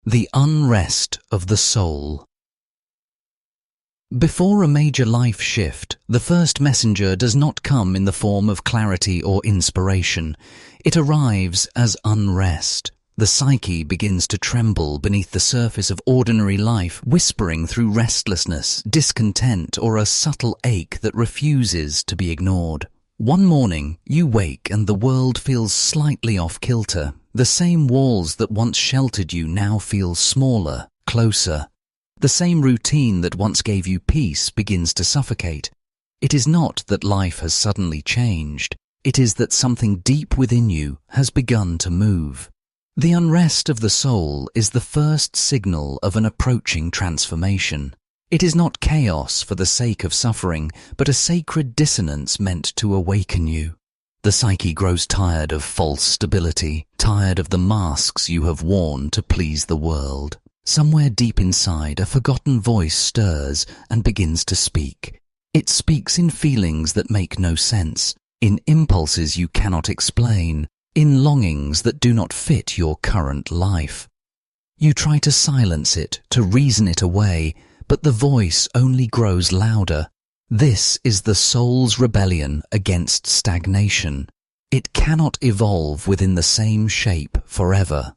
The unrest of the soul. Before a major life shift, the first messenger does not come in the form of clarity or inspiration. It arrives as unrest. The psyche begins to tremble beneath the surface of ordinary life, whispering through restlessness, discontent, or a subtle ache that refuses to be ignored. One morning, you wake and the world feels slightly off kilter. The same walls that once sheltered you now feel smaller, closer. The same routine that once gave you peace begins to suffocate. It is not that life has suddenly changed. It is that something deep within you has begun to move. The unrest of the soul is the first signal of an approaching transformation. It is not chaos for the sake of suffering, but a sacred dissonance meant to awaken you. The psyche grows tired of false stability, tired of the masks you have worn to please the world. Somewhere deep inside, a forgotten voice stirs and begins to speak. It speaks in feelings that make no sense, in impulses you cannot explain, in longings that do not fit your current life. You try to silence it, to reason it away, but the voice only grows louder. This is the soul's rebellion against stagnation. It cannot evolve within the same shape forever.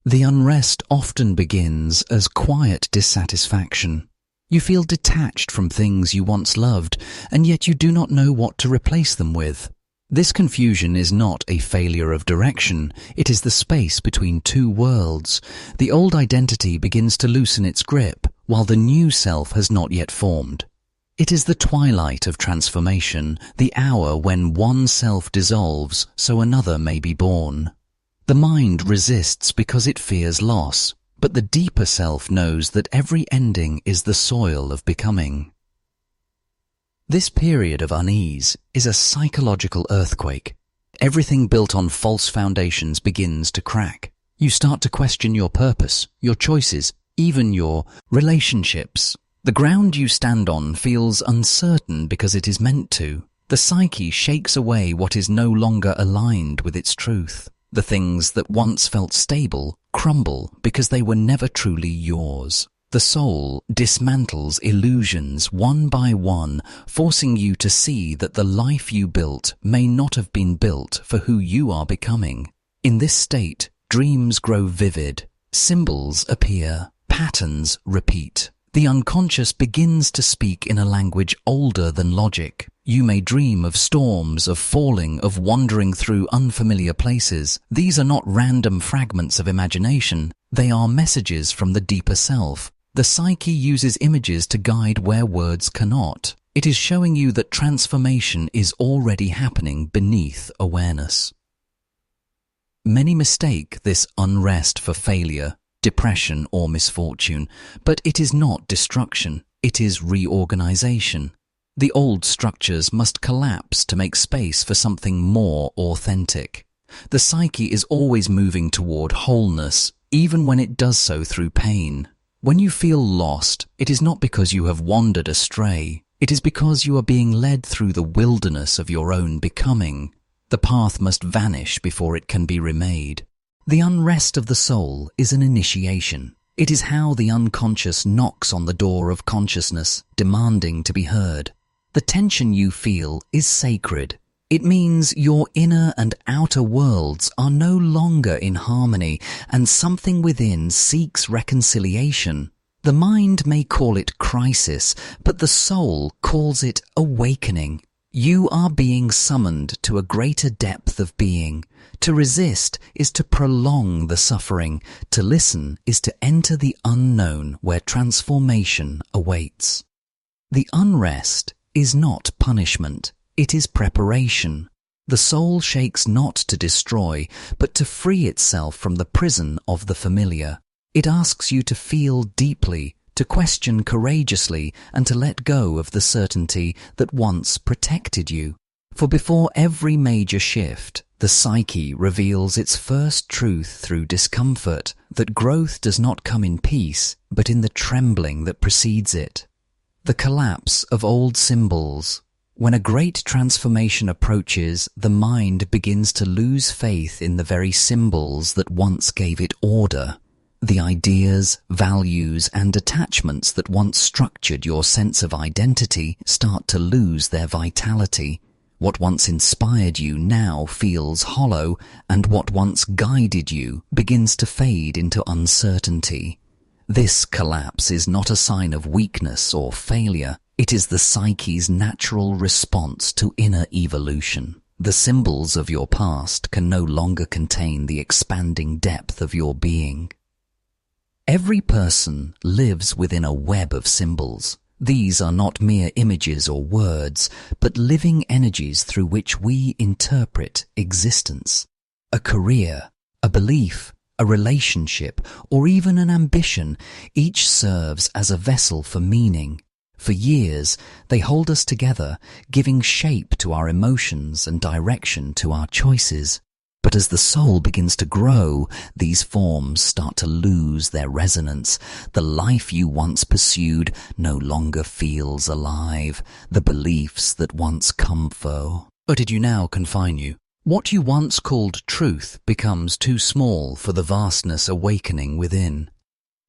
The unrest often begins as quiet dissatisfaction. You feel detached from things you once loved, and yet you do not know what to replace them with. This confusion is not a failure of direction. It is the space between two worlds. The old identity begins to loosen its grip, while the new self has not yet formed. It is the twilight of transformation, the hour when one self dissolves so another may be born. The mind resists because it fears loss, but the deeper self knows that every ending is the soil of becoming. This period of unease is a psychological earthquake. Everything built on false foundations begins to crack. You start to question your purpose, your choices, even your relationships. The ground you stand on feels uncertain because it is meant to. The psyche shakes away what is no longer aligned with its truth. The things that once felt stable crumble because they were never truly yours. The soul dismantles illusions one by one, forcing you to see that the life you built may not have been built for who you are becoming. In this state, dreams grow vivid, symbols appear, patterns repeat. The unconscious begins to speak in a language older than logic. You may dream of storms, of falling, of wandering through unfamiliar places. These are not random fragments of imagination. They are messages from the deeper self. The psyche uses images to guide where words cannot. It is showing you that transformation is already happening beneath awareness. Many mistake this unrest for failure, depression, or misfortune, but it is not destruction, it is reorganization. The old structures must collapse to make space for something more authentic. The psyche is always moving toward wholeness, even when it does so through pain. When you feel lost, it is not because you have wandered astray. It is because you are being led through the wilderness of your own becoming. The path must vanish before it can be remade. The unrest of the soul is an initiation. It is how the unconscious knocks on the door of consciousness, demanding to be heard. The tension you feel is sacred. It means your inner and outer worlds are no longer in harmony, and something within seeks reconciliation. The mind may call it crisis, but the soul calls it awakening. You are being summoned to a greater depth of being. To resist is to prolong the suffering. To listen is to enter the unknown where transformation awaits. The unrest is not punishment. It is preparation. The soul shakes not to destroy, but to free itself from the prison of the familiar. It asks you to feel deeply, to question courageously, and to let go of the certainty that once protected you. For before every major shift, the psyche reveals its first truth through discomfort, that growth does not come in peace, but in the trembling that precedes it. The collapse of old symbols. When a great transformation approaches, the mind begins to lose faith in the very symbols that once gave it order. The ideas, values, and attachments that once structured your sense of identity start to lose their vitality. What once inspired you now feels hollow, and what once guided you begins to fade into uncertainty. This collapse is not a sign of weakness or failure. It is the psyche's natural response to inner evolution. The symbols of your past can no longer contain the expanding depth of your being. Every person lives within a web of symbols. These are not mere images or words, but living energies through which we interpret existence. A career, a belief, a relationship, or even an ambition, each serves as a vessel for meaning. For years, they hold us together, giving shape to our emotions and direction to our choices. But as the soul begins to grow, these forms start to lose their resonance. The life you once pursued no longer feels alive. The beliefs that once comfort you now confine you. What you once called truth becomes too small for the vastness awakening within.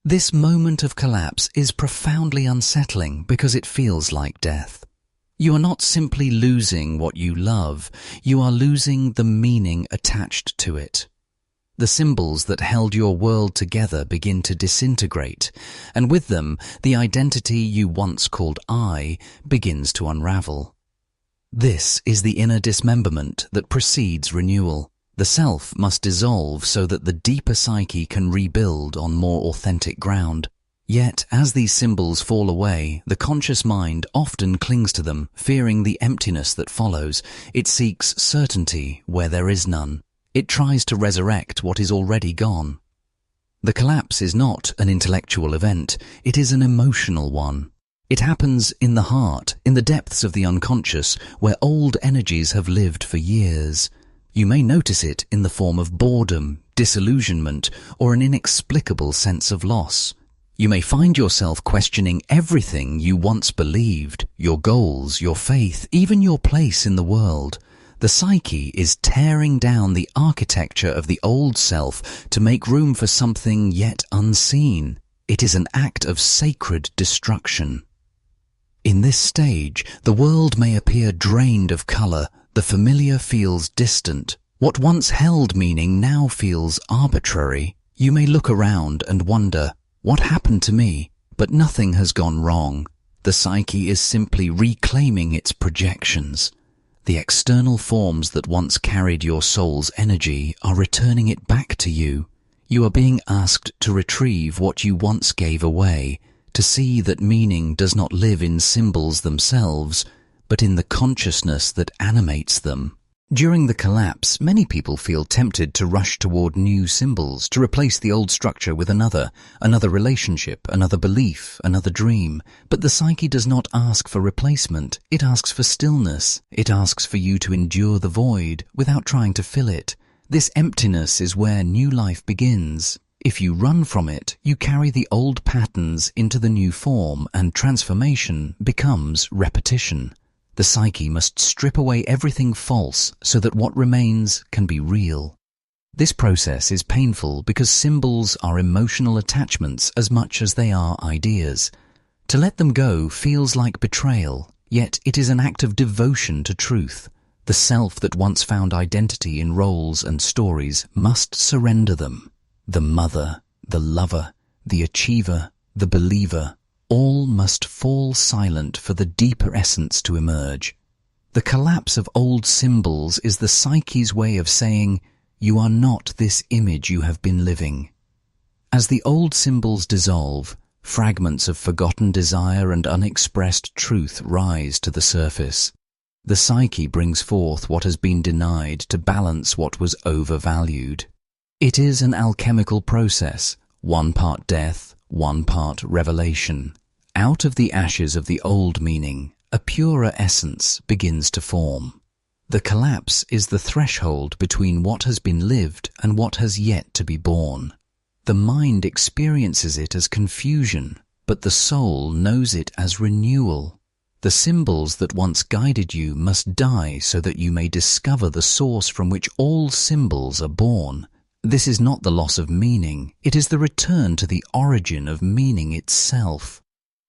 This moment of collapse is profoundly unsettling because it feels like death. You are not simply losing what you love, you are losing the meaning attached to it. The symbols that held your world together begin to disintegrate, and with them, the identity you once called I begins to unravel. This is the inner dismemberment that precedes renewal. The self must dissolve so that the deeper psyche can rebuild on more authentic ground. Yet, as these symbols fall away, the conscious mind often clings to them, fearing the emptiness that follows. It seeks certainty where there is none. It tries to resurrect what is already gone. The collapse is not an intellectual event, it is an emotional one. It happens in the heart, in the depths of the unconscious, where old energies have lived for years. You may notice it in the form of boredom, disillusionment, or an inexplicable sense of loss. You may find yourself questioning everything you once believed, your goals, your faith, even your place in the world. The psyche is tearing down the architecture of the old self to make room for something yet unseen. It is an act of sacred destruction. In this stage, the world may appear drained of color. The familiar feels distant. What once held meaning now feels arbitrary. You may look around and wonder, what happened to me? But nothing has gone wrong. The psyche is simply reclaiming its projections. The external forms that once carried your soul's energy are returning it back to you. You are being asked to retrieve what you once gave away, to see that meaning does not live in symbols themselves, but in the consciousness that animates them. During the collapse, many people feel tempted to rush toward new symbols, to replace the old structure with another relationship, another belief, another dream. But the psyche does not ask for replacement. It asks for stillness. It asks for you to endure the void without trying to fill it. This emptiness is where new life begins. If you run from it, you carry the old patterns into the new form, and transformation becomes repetition. The psyche must strip away everything false so that what remains can be real. This process is painful because symbols are emotional attachments as much as they are ideas. To let them go feels like betrayal, yet it is an act of devotion to truth. The self that once found identity in roles and stories must surrender them. The mother, the lover, the achiever, the believer, all must fall silent for the deeper essence to emerge. The collapse of old symbols is the psyche's way of saying, you are not this image you have been living. As the old symbols dissolve, fragments of forgotten desire and unexpressed truth rise to the surface. The psyche brings forth what has been denied to balance what was overvalued. It is an alchemical process, one part death, one part revelation. Out of the ashes of the old meaning, a purer essence begins to form. The collapse is the threshold between what has been lived and what has yet to be born. The mind experiences it as confusion, but the soul knows it as renewal. The symbols that once guided you must die so that you may discover the source from which all symbols are born. This is not the loss of meaning, it is the return to the origin of meaning itself,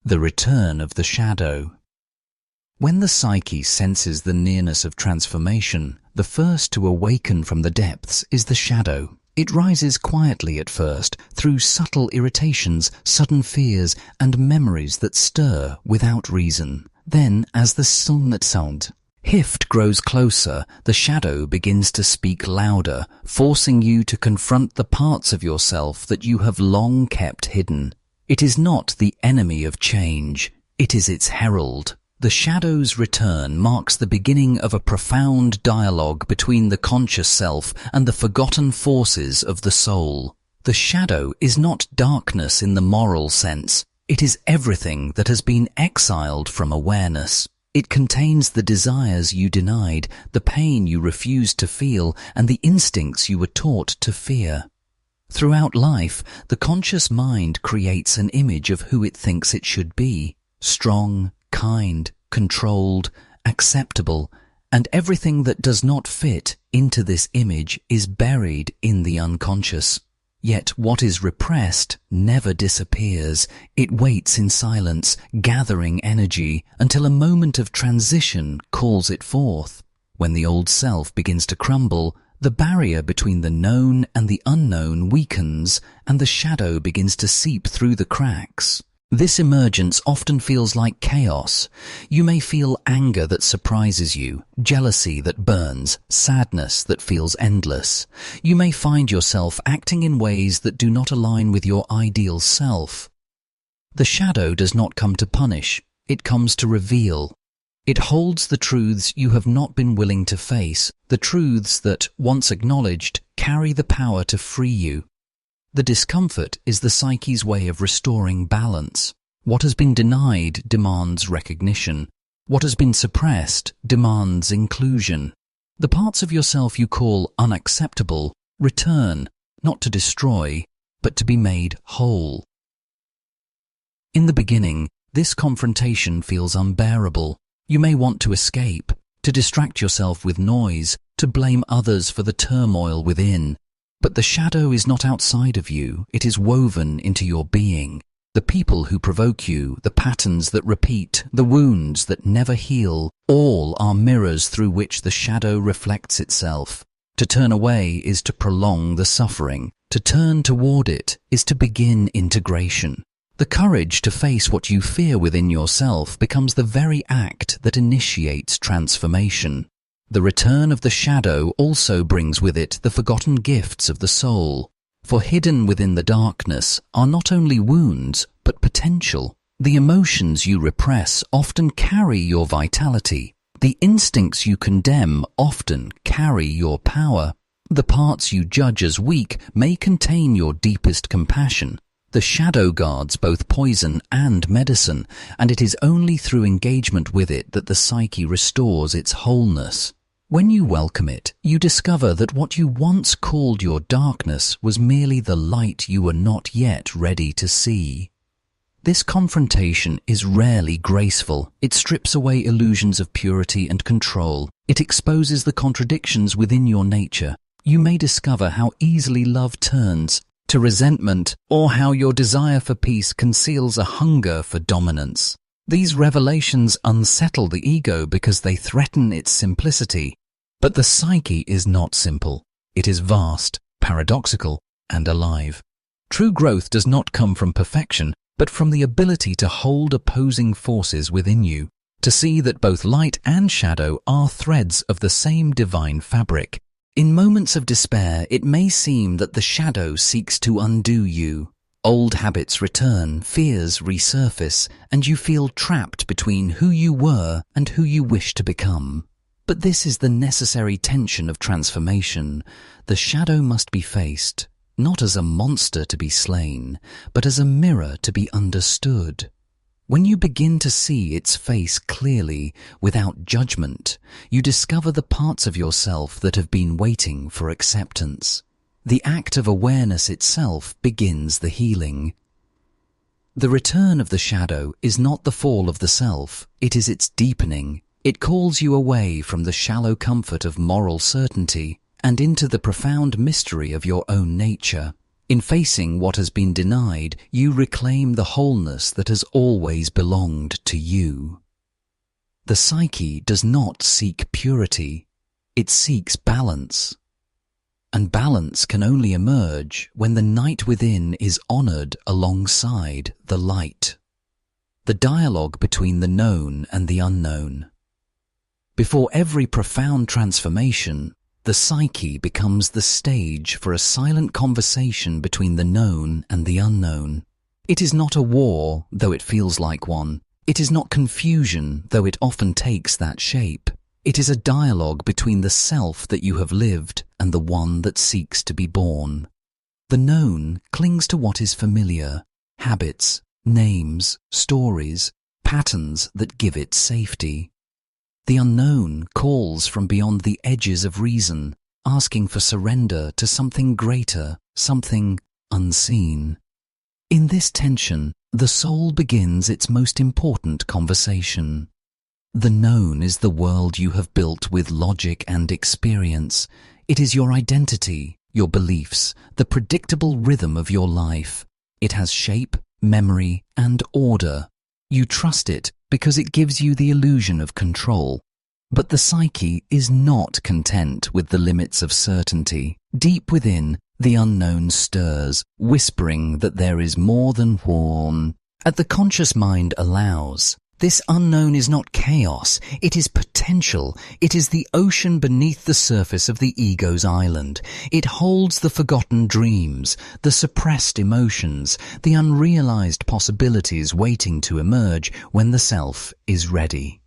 the return of the shadow. When the psyche senses the nearness of transformation, the first to awaken from the depths is the shadow. It rises quietly at first, through subtle irritations, sudden fears, and memories that stir without reason. Then, as the Synchronicities Hift grows closer, the shadow begins to speak louder, forcing you to confront the parts of yourself that you have long kept hidden. It is not the enemy of change, it is its herald. The shadow's return marks the beginning of a profound dialogue between the conscious self and the forgotten forces of the soul. The shadow is not darkness in the moral sense, it is everything that has been exiled from awareness. It contains the desires you denied, the pain you refused to feel, and the instincts you were taught to fear. Throughout life, the conscious mind creates an image of who it thinks it should be: strong, kind, controlled, acceptable, and everything that does not fit into this image is buried in the unconscious. Yet what is repressed never disappears. It waits in silence, gathering energy, until a moment of transition calls it forth. When the old self begins to crumble, the barrier between the known and the unknown weakens, and the shadow begins to seep through the cracks. This emergence often feels like chaos. You may feel anger that surprises you, jealousy that burns, sadness that feels endless. You may find yourself acting in ways that do not align with your ideal self. The shadow does not come to punish, it comes to reveal. It holds the truths you have not been willing to face, the truths that, once acknowledged, carry the power to free you. The discomfort is the psyche's way of restoring balance. What has been denied demands recognition. What has been suppressed demands inclusion. The parts of yourself you call unacceptable return, not to destroy, but to be made whole. In the beginning, this confrontation feels unbearable. You may want to escape, to distract yourself with noise, to blame others for the turmoil within. But the shadow is not outside of you, it is woven into your being. The people who provoke you, the patterns that repeat, the wounds that never heal, all are mirrors through which the shadow reflects itself. To turn away is to prolong the suffering. To turn toward it is to begin integration. The courage to face what you fear within yourself becomes the very act that initiates transformation. The return of the shadow also brings with it the forgotten gifts of the soul. For hidden within the darkness are not only wounds, but potential. The emotions you repress often carry your vitality. The instincts you condemn often carry your power. The parts you judge as weak may contain your deepest compassion. The shadow guards both poison and medicine, and it is only through engagement with it that the psyche restores its wholeness. When you welcome it, you discover that what you once called your darkness was merely the light you were not yet ready to see. This confrontation is rarely graceful. It strips away illusions of purity and control. It exposes the contradictions within your nature. You may discover how easily love turns to resentment, or how your desire for peace conceals a hunger for dominance. These revelations unsettle the ego because they threaten its simplicity. But the psyche is not simple. It is vast, paradoxical, and alive. True growth does not come from perfection, but from the ability to hold opposing forces within you, to see that both light and shadow are threads of the same divine fabric. In moments of despair, it may seem that the shadow seeks to undo you. Old habits return, fears resurface, and you feel trapped between who you were and who you wish to become. But this is the necessary tension of transformation. The shadow must be faced, not as a monster to be slain, but as a mirror to be understood. When you begin to see its face clearly, without judgment, you discover the parts of yourself that have been waiting for acceptance. The act of awareness itself begins the healing. The return of the shadow is not the fall of the self, it is its deepening. It calls you away from the shallow comfort of moral certainty and into the profound mystery of your own nature. In facing what has been denied, you reclaim the wholeness that has always belonged to you. The psyche does not seek purity, it seeks balance. And balance can only emerge when the night within is honored alongside the light. The dialogue between the known and the unknown. Before every profound transformation, the psyche becomes the stage for a silent conversation between the known and the unknown. It is not a war, though it feels like one. It is not confusion, though it often takes that shape. It is a dialogue between the self that you have lived and the one that seeks to be born. The known clings to what is familiar, habits, names, stories, patterns that give it safety. The unknown calls from beyond the edges of reason, asking for surrender to something greater, something unseen. In this tension, the soul begins its most important conversation. The known is the world you have built with logic and experience. It is your identity, your beliefs, the predictable rhythm of your life. It has shape, memory, and order. You trust it because it gives you the illusion of control. But the psyche is not content with the limits of certainty. Deep within, the unknown stirs, whispering that there is more than one. As the conscious mind allows, this unknown is not chaos, it is potential. It is the ocean beneath the surface of the ego's island. It holds the forgotten dreams, the suppressed emotions, the unrealized possibilities waiting to emerge when the self is ready.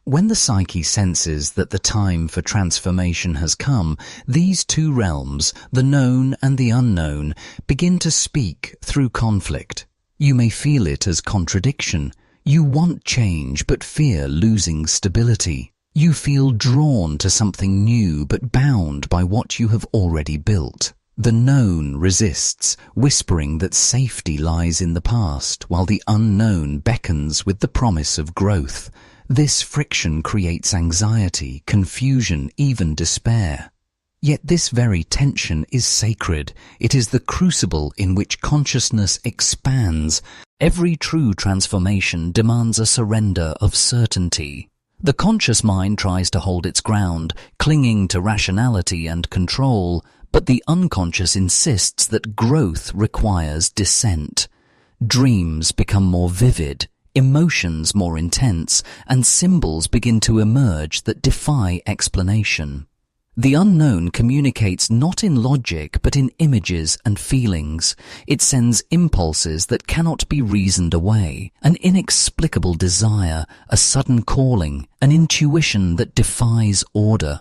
When the psyche senses that the time for transformation has come, these two realms, the known and the unknown, begin to speak through conflict. You may feel it as contradiction. You want change but fear losing stability. You feel drawn to something new but bound by what you have already built. The known resists, whispering that safety lies in the past, while the unknown beckons with the promise of growth. This friction creates anxiety, confusion, even despair. Yet this very tension is sacred. It is the crucible in which consciousness expands. Every true transformation demands a surrender of certainty. The conscious mind tries to hold its ground, clinging to rationality and control, but the unconscious insists that growth requires dissent. Dreams become more vivid, emotions more intense, and symbols begin to emerge that defy explanation. The unknown communicates not in logic but in images and feelings. It sends impulses that cannot be reasoned away, an inexplicable desire, a sudden calling, an intuition that defies order.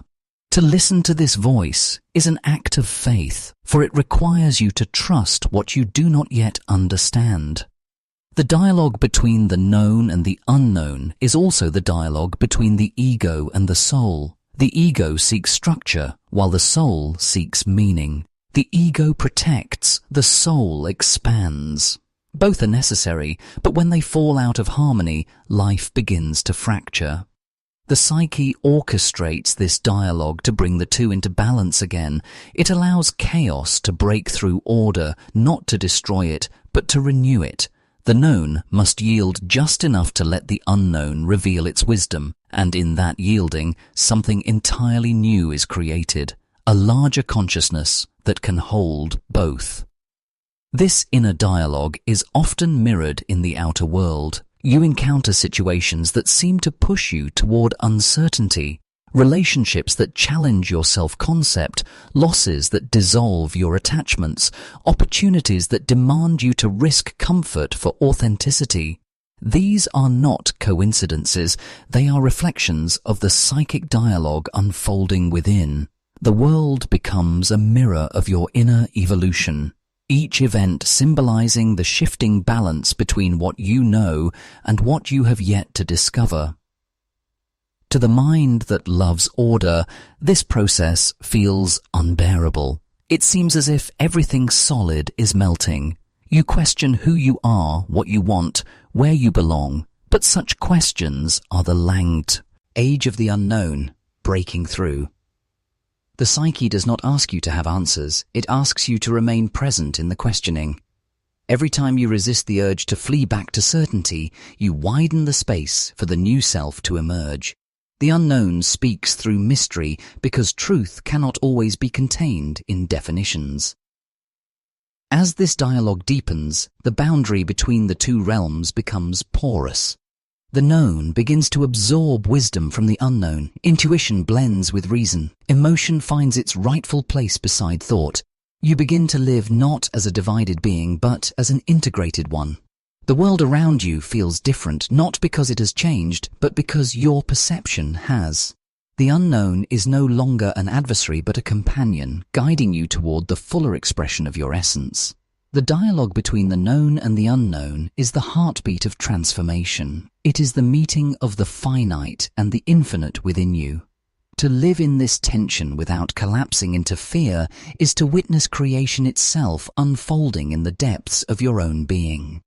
To listen to this voice is an act of faith, for it requires you to trust what you do not yet understand. The dialogue between the known and the unknown is also the dialogue between the ego and the soul. The ego seeks structure, while the soul seeks meaning. The ego protects, the soul expands. Both are necessary, but when they fall out of harmony, life begins to fracture. The psyche orchestrates this dialogue to bring the two into balance again. It allows chaos to break through order, not to destroy it, but to renew it. The known must yield just enough to let the unknown reveal its wisdom, and in that yielding, something entirely new is created, a larger consciousness that can hold both. This inner dialogue is often mirrored in the outer world. You encounter situations that seem to push you toward uncertainty, relationships that challenge your self-concept, losses that dissolve your attachments, opportunities that demand you to risk comfort for authenticity. These are not coincidences, they are reflections of the psychic dialogue unfolding within. The world becomes a mirror of your inner evolution, each event symbolizing the shifting balance between what you know and what you have yet to discover. To the mind that loves order, this process feels unbearable. It seems as if everything solid is melting. You question who you are, what you want, where you belong, but such questions are the langed age of the unknown breaking through. The psyche does not ask you to have answers, it asks you to remain present in the questioning. Every time you resist the urge to flee back to certainty, you widen the space for the new self to emerge. The unknown speaks through mystery because truth cannot always be contained in definitions. As this dialogue deepens, the boundary between the two realms becomes porous. The known begins to absorb wisdom from the unknown, intuition blends with reason, emotion finds its rightful place beside thought. You begin to live not as a divided being, but as an integrated one. The world around you feels different, not because it has changed, but because your perception has. The unknown is no longer an adversary, but a companion, guiding you toward the fuller expression of your essence. The dialogue between the known and the unknown is the heartbeat of transformation. It is the meeting of the finite and the infinite within you. To live in this tension without collapsing into fear is to witness creation itself unfolding in the depths of your own being.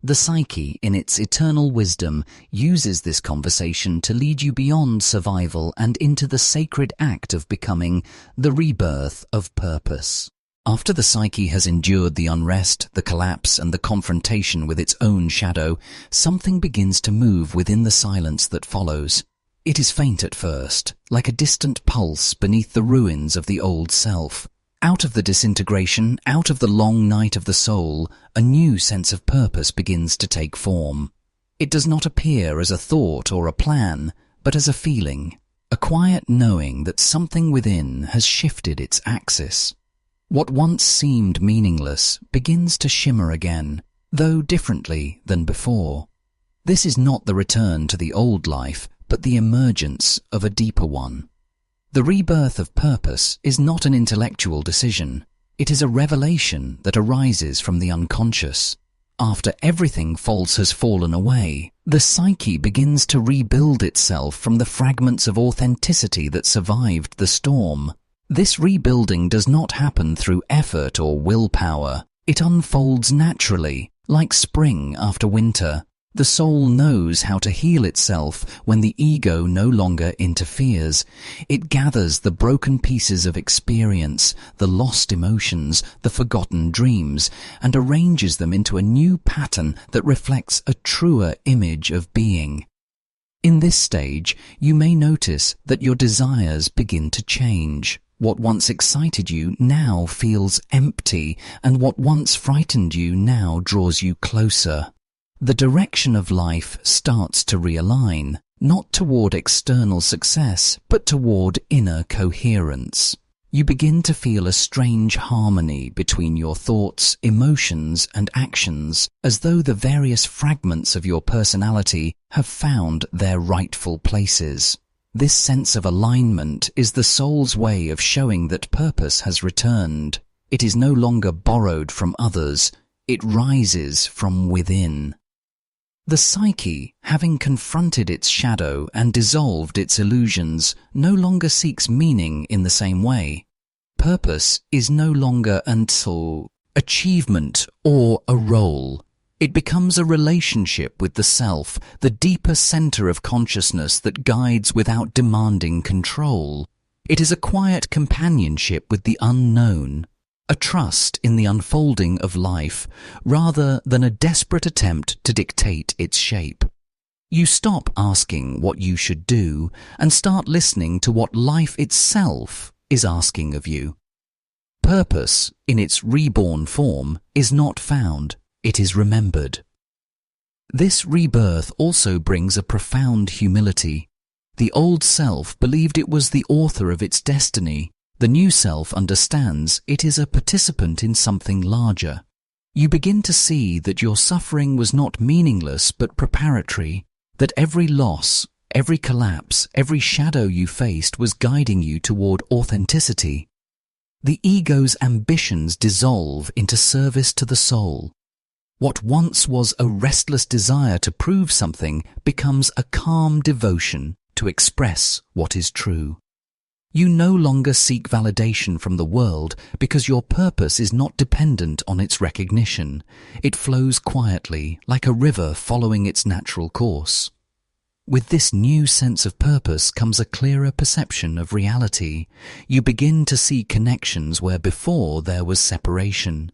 The psyche, in its eternal wisdom, uses this conversation to lead you beyond survival and into the sacred act of becoming, the rebirth of purpose. After the psyche has endured the unrest, the collapse, and the confrontation with its own shadow, something begins to move within the silence that follows. It is faint at first, like a distant pulse beneath the ruins of the old self. Out of the disintegration, out of the long night of the soul, a new sense of purpose begins to take form. It does not appear as a thought or a plan, but as a feeling, a quiet knowing that something within has shifted its axis. What once seemed meaningless begins to shimmer again, though differently than before. This is not the return to the old life, but the emergence of a deeper one. The rebirth of purpose is not an intellectual decision. It is a revelation that arises from the unconscious. After everything false has fallen away, the psyche begins to rebuild itself from the fragments of authenticity that survived the storm. This rebuilding does not happen through effort or willpower. It unfolds naturally, like spring after winter. The soul knows how to heal itself when the ego no longer interferes. It gathers the broken pieces of experience, the lost emotions, the forgotten dreams, and arranges them into a new pattern that reflects a truer image of being. In this stage, you may notice that your desires begin to change. What once excited you now feels empty, and what once frightened you now draws you closer. The direction of life starts to realign, not toward external success, but toward inner coherence. You begin to feel a strange harmony between your thoughts, emotions, and actions, as though the various fragments of your personality have found their rightful places. This sense of alignment is the soul's way of showing that purpose has returned. It is no longer borrowed from others, it rises from within. The psyche, having confronted its shadow and dissolved its illusions, no longer seeks meaning in the same way. Purpose is no longer an achievement or a role. It becomes a relationship with the self, the deeper center of consciousness that guides without demanding control. It is a quiet companionship with the unknown, a trust in the unfolding of life, rather than a desperate attempt to dictate its shape. You stop asking what you should do and start listening to what life itself is asking of you. Purpose, in its reborn form, is not found, it is remembered. This rebirth also brings a profound humility. The old self believed it was the author of its destiny. The new self understands it is a participant in something larger. You begin to see that your suffering was not meaningless but preparatory, that every loss, every collapse, every shadow you faced was guiding you toward authenticity. The ego's ambitions dissolve into service to the soul. What once was a restless desire to prove something becomes a calm devotion to express what is true. You no longer seek validation from the world because your purpose is not dependent on its recognition. It flows quietly, like a river following its natural course. With this new sense of purpose comes a clearer perception of reality. You begin to see connections where before there was separation.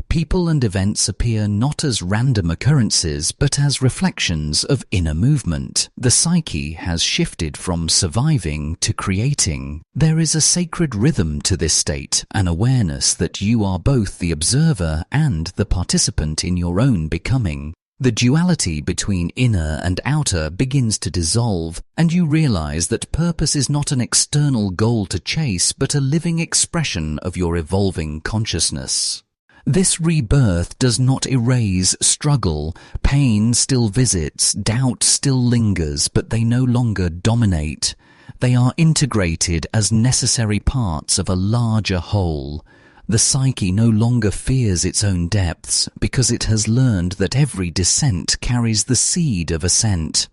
People and events appear not as random occurrences, but as reflections of inner movement. The psyche has shifted from surviving to creating. There is a sacred rhythm to this state, an awareness that you are both the observer and the participant in your own becoming. The duality between inner and outer begins to dissolve, and you realize that purpose is not an external goal to chase, but a living expression of your evolving consciousness. This rebirth does not erase struggle. Pain still visits, doubt still lingers, but they no longer dominate. They are integrated as necessary parts of a larger whole. The psyche no longer fears its own depths, because it has learned that every descent carries the seed of ascent.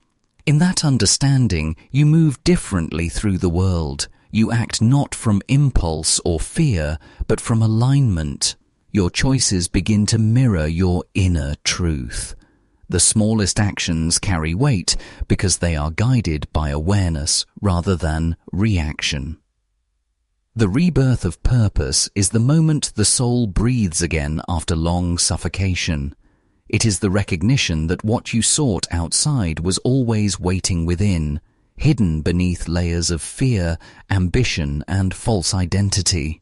In that understanding, you move differently through the world. You act not from impulse or fear, but from alignment. Your choices begin to mirror your inner truth. The smallest actions carry weight because they are guided by awareness rather than reaction. The rebirth of purpose is the moment the soul breathes again after long suffocation. It is the recognition that what you sought outside was always waiting within, hidden beneath layers of fear, ambition, and false identity.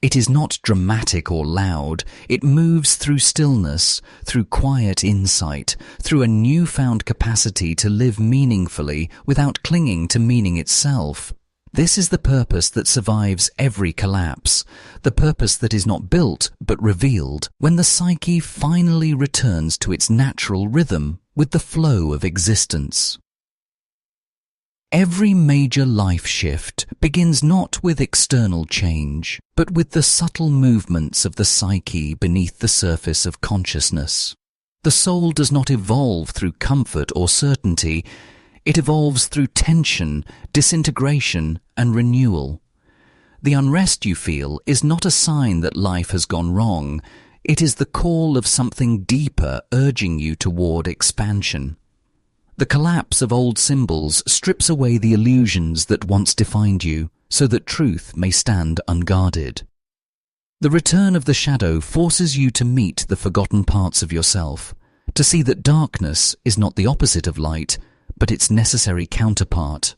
It is not dramatic or loud. It moves through stillness, through quiet insight, through a newfound capacity to live meaningfully without clinging to meaning itself. This is the purpose that survives every collapse, the purpose that is not built but revealed when the psyche finally returns to its natural rhythm with the flow of existence. Every major life shift begins not with external change, but with the subtle movements of the psyche beneath the surface of consciousness. The soul does not evolve through comfort or certainty. It evolves through tension, disintegration, and renewal. The unrest you feel is not a sign that life has gone wrong. It is the call of something deeper urging you toward expansion. The collapse of old symbols strips away the illusions that once defined you, so that truth may stand unguarded. The return of the shadow forces you to meet the forgotten parts of yourself, to see that darkness is not the opposite of light, but its necessary counterpart.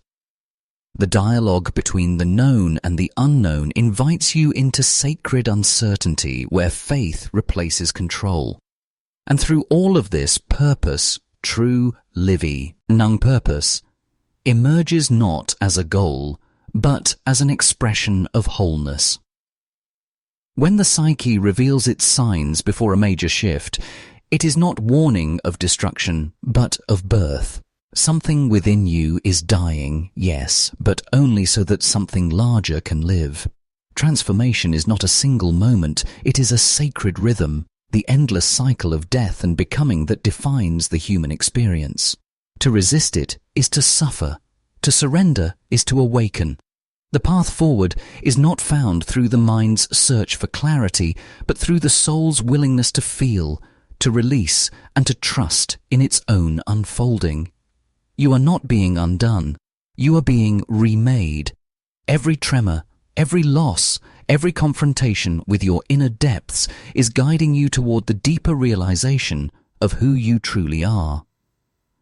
The dialogue between the known and the unknown invites you into sacred uncertainty where faith replaces control. And through all of this, purpose, true Livy, Nung purpose, emerges not as a goal, but as an expression of wholeness. When the psyche reveals its signs before a major shift, it is not warning of destruction, but of birth. Something within you is dying, yes, but only so that something larger can live. Transformation is not a single moment, it is a sacred rhythm, the endless cycle of death and becoming that defines the human experience. To resist it is to suffer. To surrender is to awaken. The path forward is not found through the mind's search for clarity, but through the soul's willingness to feel, to release, and to trust in its own unfolding. You are not being undone. You are being remade. Every tremor, every loss, every confrontation with your inner depths is guiding you toward the deeper realization of who you truly are.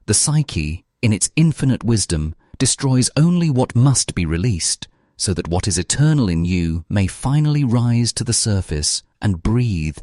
The psyche, in its infinite wisdom, destroys only what must be released, so that what is eternal in you may finally rise to the surface and breathe